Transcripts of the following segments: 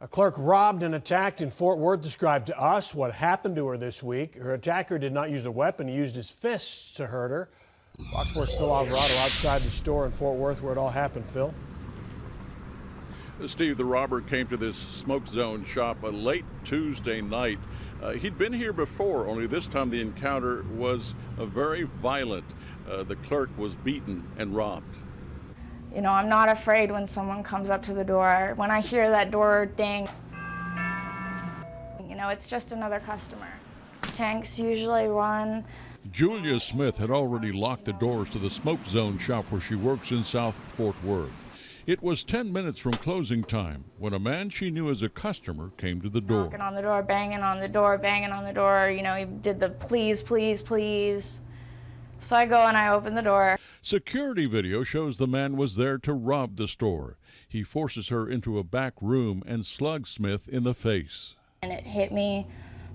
A clerk robbed and attacked in Fort Worth described to us what happened to her this week. Her attacker did not use a weapon. He used his fists to hurt her. Fox 4's Phil Alvarado outside the store in Fort Worth where it all happened. Phil? Steve, the robber came to this smoke zone shop late Tuesday night. He'd been here before, only this time the encounter was very violent. The clerk was beaten and robbed. You know, I'm not afraid when someone comes up to the door. When I hear that door ding, you know, it's just another customer. Tanks usually run. Julia Smith had already locked the doors to the smoke zone shop where she works in South Fort Worth. It was 10 minutes from closing time when a man she knew as a customer came to the door. Knocking on the door, banging on the door, banging on the door. You know, he did the please, please, please. So I go and I open the door. Security video shows the man was there to rob the store. He forces her into a back room and slugs Smith in the face. And it hit me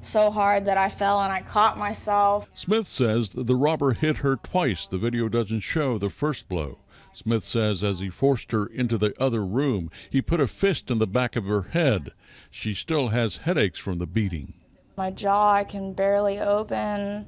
so hard that I fell and I caught myself. Smith says the robber hit her twice. The video doesn't show the first blow. Smith says as he forced her into the other room, he put a fist in the back of her head. She still has headaches from the beating. My jaw, I can barely open.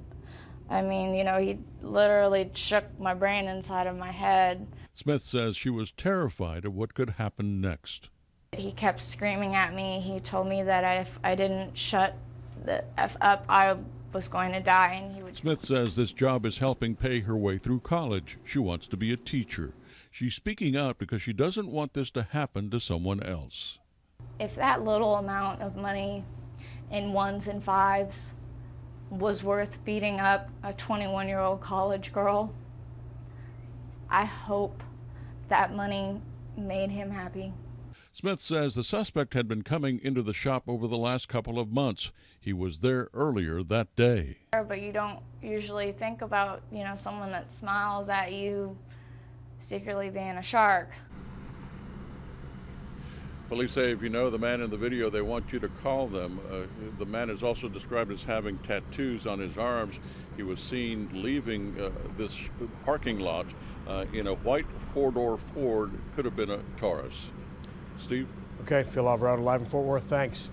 I mean, you know, he literally shook my brain inside of my head. Smith says she was terrified of what could happen next. He kept screaming at me. He told me that if I didn't shut the F up, I was going to die. And he would. Smith says this job is helping pay her way through college. She wants to be a teacher. She's speaking out because she doesn't want this to happen to someone else. If that little amount of money in ones and fives was worth beating up a 21-year-old college girl, I hope that money made him happy. Smith says the suspect had been coming into the shop over the last couple of months. He was there earlier that day. But you don't usually think about, you know, someone that smiles at you secretly being a shark. Police say if you know the man in the video, they want you to call them. The man is also described as having tattoos on his arms. He was seen leaving this parking lot in a white four-door Ford, could have been a Taurus. Steve? Okay, Phil Alvarado live in Fort Worth. Thanks.